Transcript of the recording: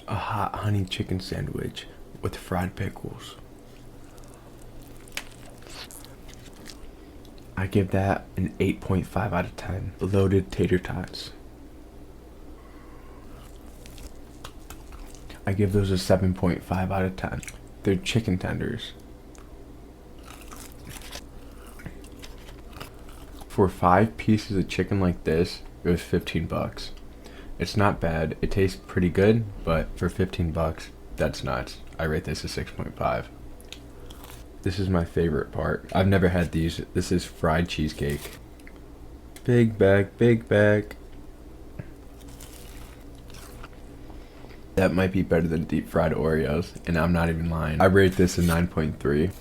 a hot honey chicken sandwich with fried pickles. I give that an 8.5 out of 10. Loaded tater tots. I give those a 7.5 out of 10. They're chicken tenders. For 5 pieces of chicken like this, it was 15 bucks. It's not bad. It tastes pretty good, but for 15 bucks, that's nuts. I rate this a 6.5. This is my favorite part. I've never had these. This is fried cheesecake. Big bag, big bag. That might be better than deep fried Oreos, and I'm not even lying. I rate this a 9.3.